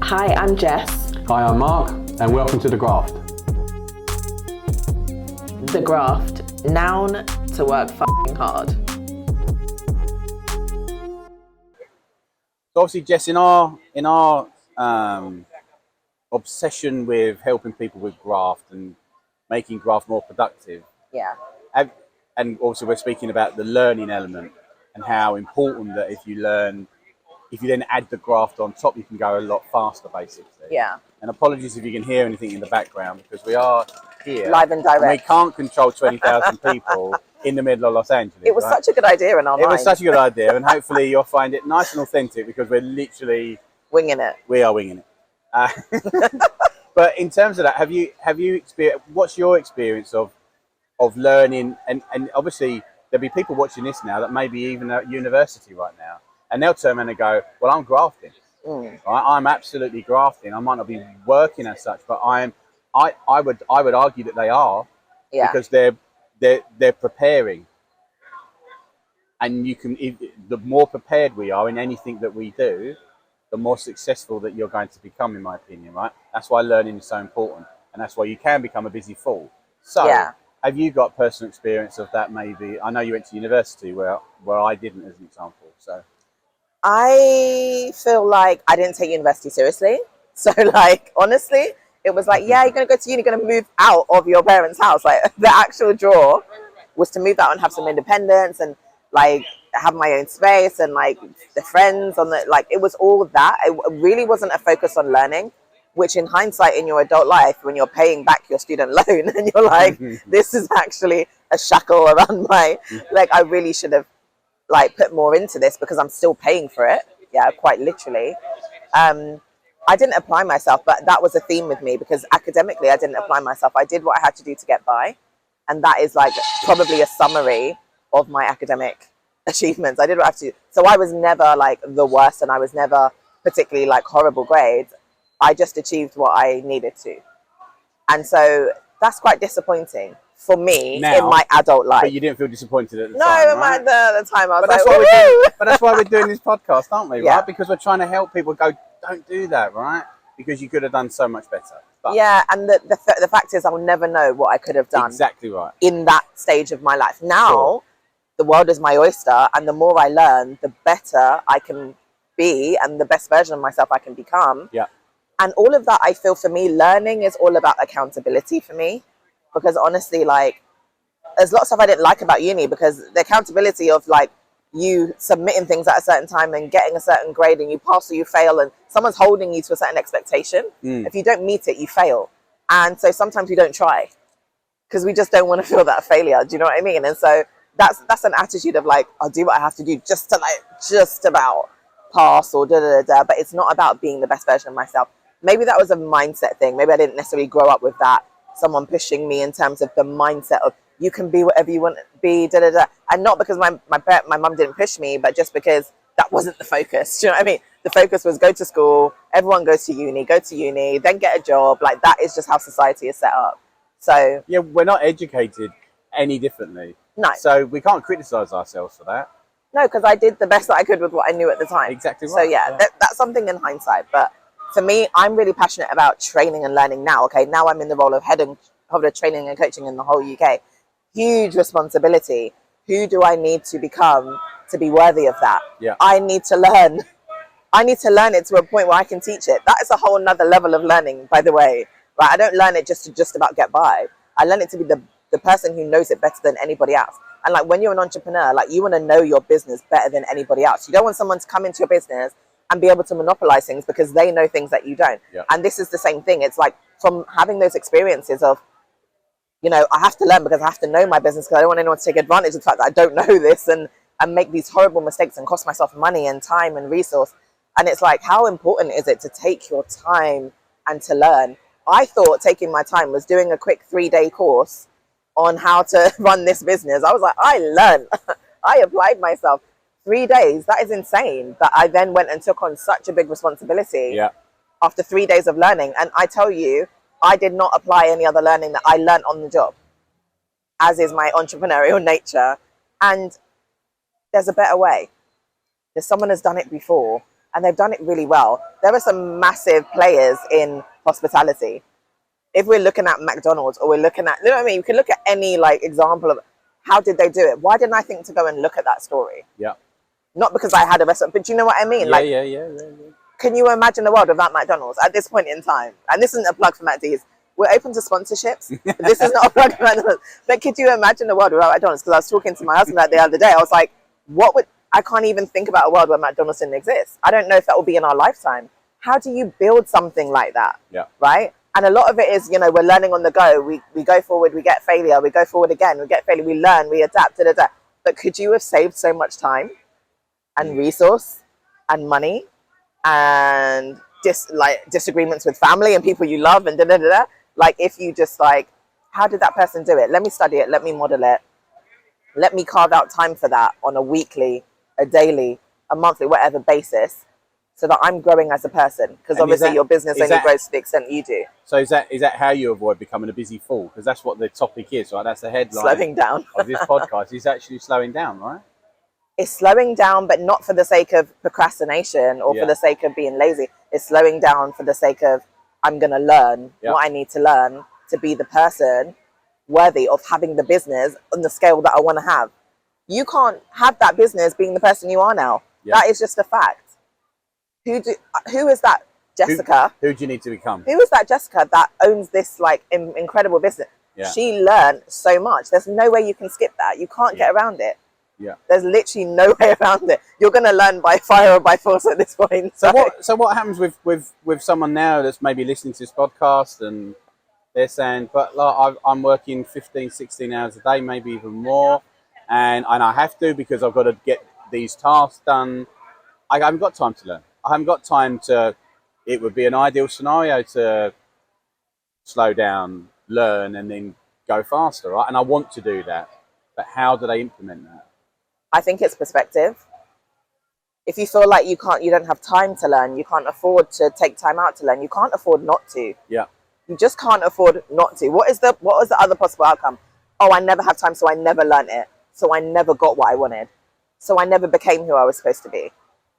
Hi, I'm Jess. Hi, I'm Mark, and welcome to The Graft. The graft, noun to work f***ing hard. So obviously, Jess, in our obsession with helping people with graft and making graft more productive, Yeah. and also we're speaking about the learning element and how important that if you then add the graft on top, you can go a lot faster, basically. Yeah. And apologies if you can hear anything in the background because we are here Live and direct. we can't control 20,000 people in the middle of Los Angeles. It was such a good idea in our mind. It was such a good idea, and hopefully you'll find it nice and authentic because we're literally winging it. We are winging it. But in terms of that, have you experienced? What's your experience of learning? And obviously there'll be people watching this now that may be even at university right now, and they'll turn around and go, "Well, I'm grafting. Right? I'm absolutely grafting. I might not be working as such, but I would argue that they are, because they're preparing." And the more prepared we are in anything that we do, the more successful that you're going to become, in my opinion, right? That's why learning is so important. And that's why you can become a busy fool. So have you got personal experience of that maybe? I know you went to university where I didn't, as an example. So I feel like I didn't take university seriously. So like, honestly, it was like, yeah, you're going to go to uni, you're going to move out of your parents' house. Like the actual draw was to move out and have some independence and like have my own space and like the friends on the, like, it was all of that. It really wasn't a focus on learning, which in hindsight in your adult life, when you're paying back your student loan and you're like, this is actually a shackle around my, like, I really should have like put more into this because I'm still paying for it. Yeah, quite literally. I didn't apply myself, but that was a theme with me because academically I didn't apply myself. I did what I had to do to get by. And that is like probably a summary of my academic achievements. I did what I have to do. So I was never like the worst and I was never particularly like horrible grades. I just achieved what I needed to. And so that's quite disappointing for me now, in my adult life. But you didn't feel disappointed at the time, right? the time I was but like, but that's why we're doing this podcast, aren't we? Yeah. Right? Because we're trying to help people go, don't do that, right? Because you could have done so much better. But yeah, and the fact is I'll never know what I could have done. Exactly right. In that stage of my life. Now, the world is my oyster, and the more I learn, the better I can be and the best version of myself I can become. Yeah. And all of that, I feel, for me, learning is all about accountability for me. Because honestly, like, there's lots of stuff I didn't like about uni because the accountability of like you submitting things at a certain time and getting a certain grade and you pass or you fail and someone's holding you to a certain expectation. If you don't meet it, you fail. And so sometimes we don't try because we just don't want to feel that failure. Do you know what I mean? And so that's an attitude of like, I'll do what I have to do just about pass or da-da-da-da. But it's not about being the best version of myself. Maybe that was a mindset thing. Maybe I didn't necessarily grow up with that. Someone pushing me in terms of the mindset of you can be whatever you want to be, da-da-da. And not because my mum didn't push me, but just because that wasn't the focus. Do you know what I mean? The focus was go to school, everyone goes to uni, then get a job. Like that is just how society is set up. So yeah, we're not educated any differently. No. So we can't criticize ourselves for that. No, because I did the best that I could with what I knew at the time. Exactly right. So yeah. That's something in hindsight. But for me, I'm really passionate about training and learning now. Okay, now I'm in the role of head of training and coaching in the whole UK. Huge responsibility. Who do I need to become to be worthy of that? Yeah. I need to learn. I need to learn it to a point where I can teach it. That is a whole nother level of learning, by the way. Right? I don't learn it just about get by. I learn it to be the person who knows it better than anybody else. And like when you're an entrepreneur, like you want to know your business better than anybody else. You don't want someone to come into your business and be able to monopolize things because they know things that you don't. Yeah. And this is the same thing. It's like from having those experiences of, you know, I have to learn because I have to know my business because I don't want anyone to take advantage of the fact that I don't know this and make these horrible mistakes and cost myself money and time and resource. And it's like, how important is it to take your time and to learn? I thought taking my time was doing a quick 3-day course on how to run this business. I was like, I learned. I applied myself. 3 days, that is insane. That I then went and took on such a big responsibility after 3 days of learning. And I tell you, I did not apply any other learning that I learned on the job, as is my entrepreneurial nature. And there's a better way. There's someone has done it before. and they've done it really well. There are some massive players in hospitality. If we're looking at McDonald's, or we're looking at, you know what I mean? You can look at any like example of how did they do it. Why didn't I think to go and look at that story? Yeah. Not because I had a restaurant, but do you know what I mean? Yeah. Can you imagine the world without McDonald's at this point in time? And this isn't a plug for McD's. We're open to sponsorships. This is not a plug for McDonald's. But could you imagine the world without McDonald's? Because I was talking to my husband the other day. I was like, I can't even think about a world where McDonald's didn't exist. I don't know if that will be in our lifetime. How do you build something like that? Yeah. Right? And a lot of it is, we're learning on the go. We go forward, we get failure. We go forward again, we get failure. We learn, we adapt, But could you have saved so much time and resource and money and disagreements with family and people you love and like if you just how did that person do it? Let me study it, let me model it, let me carve out time for that on a weekly, a daily, a monthly, whatever basis, so that I'm growing as a person, because obviously your business only grows to the extent you do. So is that how you avoid becoming a busy fool? Because that's what the topic is, right? That's the headline Slowing down of this podcast. Is actually slowing down, right? It's slowing down, but not for the sake of procrastination or for the sake of being lazy. It's slowing down for the sake of, I'm going to learn what I need to learn to be the person worthy of having the business on the scale that I want to have. You can't have that business being the person you are now. That is just a fact. Who is that Jessica? Who do you need to become? Who is that Jessica that owns this incredible business? Yeah. She learned so much. There's no way you can skip that. You can't get around it. Yeah. There's literally no way around it. You're going to learn by fire or by force at this point. So what happens with someone now that's maybe listening to this podcast and they're saying, but I'm working 15, 16 hours a day, maybe even more, and I have to because I've got to get these tasks done. I haven't got time to learn. I haven't got time to, it would be an ideal scenario to slow down, learn, and then go faster, right? And I want to do that. But how do they implement that? I think it's perspective. If you feel like you don't have time to learn, you can't afford to take time out to learn, you can't afford not to. Yeah. You just can't afford not to. What was the other possible outcome? Oh, I never have time, so I never learned it. So I never got what I wanted. So I never became who I was supposed to be.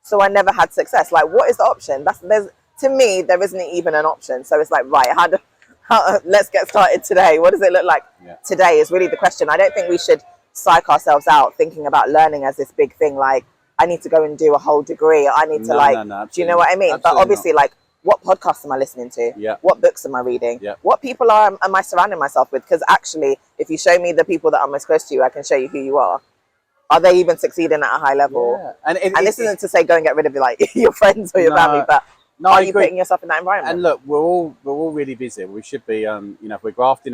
So I never had success. Like, what is the option? To me, there isn't even an option. So it's like, right, let's get started today. What does it look like today is really the question. I don't think we should psych ourselves out thinking about learning as this big thing. Like, I need to go and do a whole degree. I need to do you know what I mean? But obviously, what podcasts am I listening to? Yeah. What books am I reading? Yeah. What people am I surrounding myself with? Because actually, if you show me the people that are most close to you, I can show you who you are. Are they even succeeding at a high level? Yeah. And this isn't to say go and get rid of your friends or your family, but are you putting yourself in that environment? And look, we're all really busy. We should be, if we're grafting,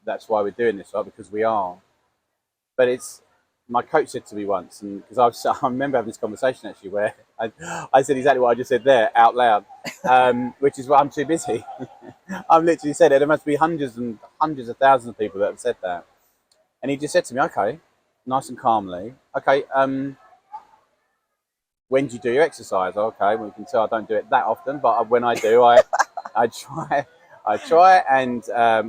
that's why we're doing this, right? Because we are. But my coach said to me once, and because I remember having this conversation actually where I said exactly what I just said there out loud, which is why I'm too busy. I've literally said it. There must be hundreds and hundreds of thousands of people that have said that. And he just said to me, okay, nice and calmly, okay, when do you do your exercise? Okay, well, you can tell I don't do it that often, but when I do, I try, and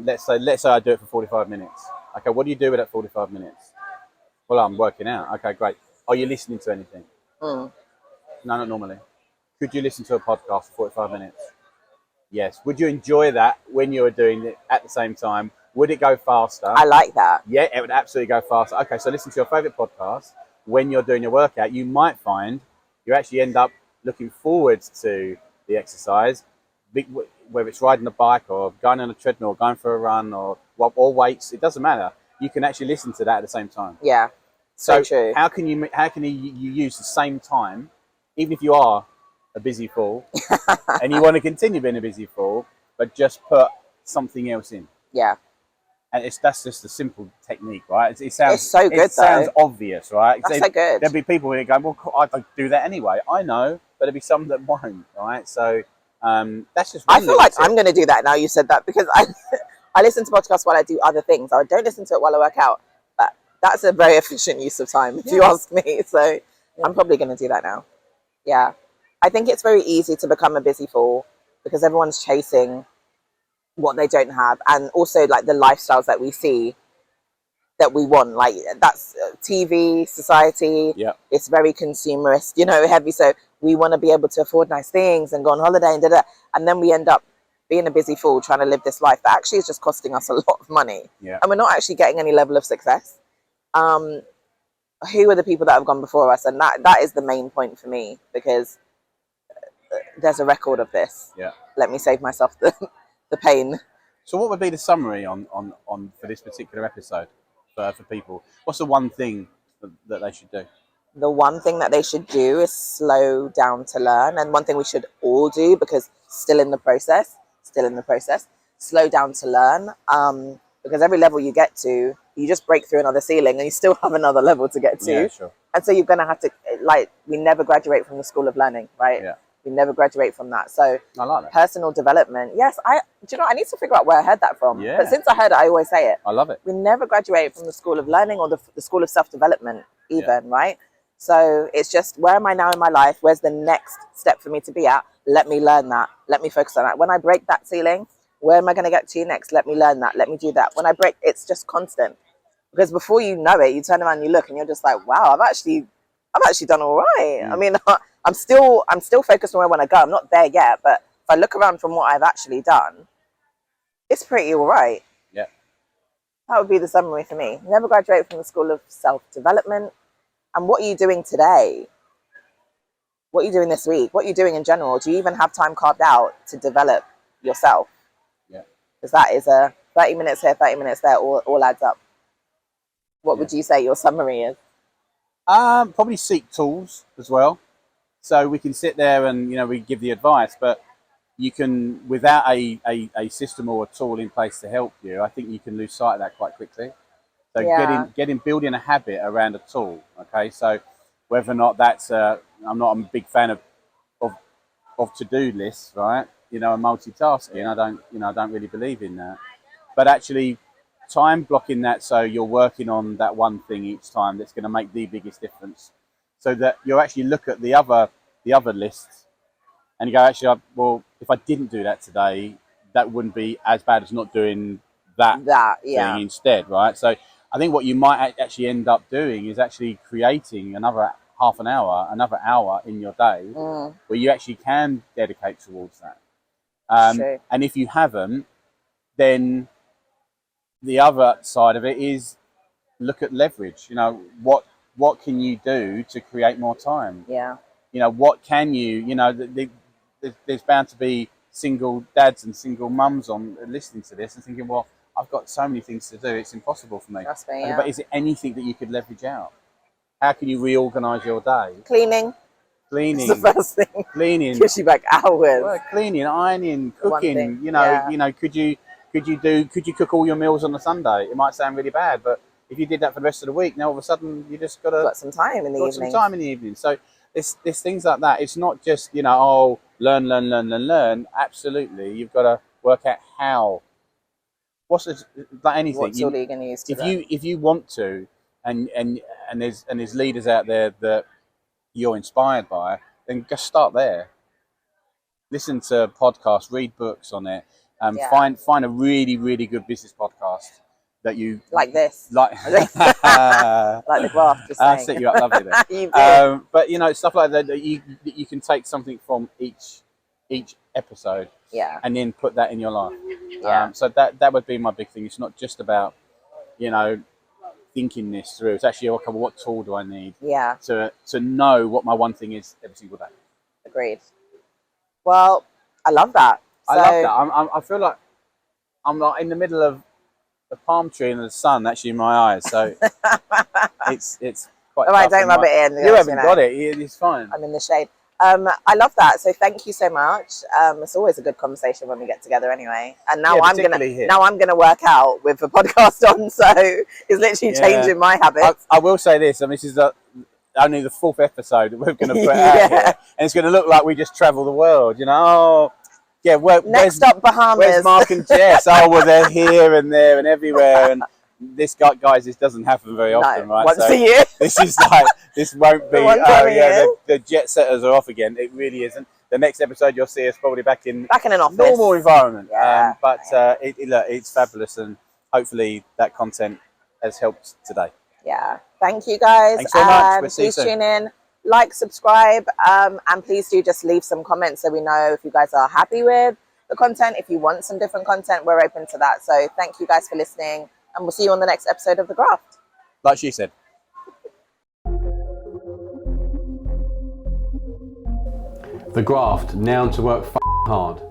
let's say I do it for 45 minutes. Okay, what do you do with that 45 minutes? Well, I'm working out. Okay, great. Are you listening to anything? No, not normally. Could you listen to a podcast for 45 minutes? Yes. Would you enjoy that when you were doing it at the same time? Would it go faster? I like that. Yeah, it would absolutely go faster. Okay, so listen to your favourite podcast. When you're doing your workout, you might find you actually end up looking forward to the exercise, whether it's riding a bike or going on a treadmill, or going for a run or weights. It doesn't matter. You can actually listen to that at the same time. Yeah, so true. How can you use the same time, even if you are a busy fool and you want to continue being a busy fool, but just put something else in? Yeah. And that's just a simple technique, right? It sounds it's so good. It sounds obvious, right? That's so good. There'll be people who go, "Well, I don't do that anyway." I know, but there'll be some that won't, right? So that's just. I feel like I'm going to do that now. You said that because I listen to podcasts while I do other things. I don't listen to it while I work out, but that's a very efficient use of time, if you ask me. So I'm probably going to do that now. Yeah, I think it's very easy to become a busy fool because everyone's chasing what they don't have, and also like the lifestyles that we see that we want, like that's TV society. Yeah, it's very consumerist, heavy. So we want to be able to afford nice things and go on holiday and and then we end up being a busy fool trying to live this life that actually is just costing us a lot of money, Yeah. and we're not actually getting any level of success. Who are the people that have gone before us? And that is the main point for me, because there's a record of this. Yeah. Let me save myself the pain. So what would be the summary on for this particular episode for people? What's the one thing that they should do? The one thing that they should do is slow down to learn. And one thing we should all do, because still in the process, slow down to learn. Because every level you get to, you just break through another ceiling and you still have another level to get to. Yeah, sure. And so you're going to have to, like, we never graduate from the school of learning, right? Yeah. We never graduate from that. So I like that. Personal development. Yes, do you know, I need to figure out where I heard that from. Yeah. But since I heard it, I always say it. I love it. We never graduate from the school of learning or the school of self-development even, right? So it's just, where am I now in my life? Where's the next step for me to be at? Let me learn that. Let me focus on that. When I break that ceiling, where am I going to get to next? Let me learn that. Let me do that. When I break, it's just constant. Because before you know it, you turn around and you look and you're just like, wow, I've actually done all right. I mean, I'm still focused on where I want to go. I'm not there yet, but if I look around from what I've actually done, it's pretty all right. Yeah. That would be the summary for me. Never graduate from the school of self-development. And what are you doing today? What are you doing this week? What are you doing in general? Do you even have time carved out to develop yourself? Yeah. Because that is a 30 minutes here, 30 minutes there, all adds up. What would you say your summary is? Probably seek tools as well. So we can sit there and, we give the advice, but you can, without a system or a tool in place to help you, I think you can lose sight of that quite quickly. So building a habit around a tool. Okay. So whether or not that's, I'm not a big fan of to-do lists, right? And multitasking. I don't really believe in that, but actually time blocking that, so you're working on that one thing each time, that's going to make the biggest difference, so that you actually look at the other lists and you go, actually, well, if I didn't do that today, that wouldn't be as bad as not doing that thing instead, right? So I think what you might actually end up doing is actually creating another half an hour, another hour in your day where you actually can dedicate towards that. And if you haven't, then the other side of it is look at leverage. What can you do to create more time? Yeah. What can you, there's bound to be single dads and single mums on listening to this and thinking, well, I've got so many things to do, it's impossible for me. Trust me, But is it anything that you could leverage out? How can you reorganize your day? Cleaning. Cleaning. It's the first thing. Cleaning. Gives you back hours. Well, cleaning, ironing, cooking. Could you cook all your meals on a Sunday? It might sound really bad, but if you did that for the rest of the week, now all of a sudden you just got some time in the evening. Some time in the evening. So there's things like that. It's not just learn. Absolutely, you've got to work out how. What's this, like anything? What tool are you going to use? If you want to, and there's leaders out there that you're inspired by, then just start there. Listen to podcasts, read books on it. Find a really, really good business podcast that you like this, like like the graph. Just I'll set you up lovely there. You did. But stuff like that you can take something from each episode, and then put that in your life. So that would be my big thing. It's not just about thinking this through. It's actually, okay, what tool do I need? To know what my one thing is every single day. Agreed. Well, I love that. I love that. I feel like I'm like in the middle of a palm tree and the sun actually in my eyes. So it's quite. All right, don't rub it in. You haven't got it. It's fine. I'm in the shade. I love that. So thank you so much. It's always a good conversation when we get together anyway. And now I'm gonna work out with the podcast on. So it's literally changing my habits. I will say this. This is only the 4th episode that we're going to put out here, and it's going to look like we just travel the world. Next stop, Bahamas. Where's Mark and Jess? Well, they're here and there and everywhere. And this guys, this doesn't happen very often, right? Once a year. This won't be. The jet setters are off again. It really isn't. The next episode, you'll see us probably back in an office, normal environment. It's fabulous, and hopefully that content has helped today. Yeah. Thank you guys. Thanks so much. We'll see you please soon. tune in like, subscribe, and please do just leave some comments so we know if you guys are happy with the content. If you want some different content, we're open to that. So thank you guys for listening, and we'll see you on the next episode of The Graft. Like she said. The Graft, now to work hard.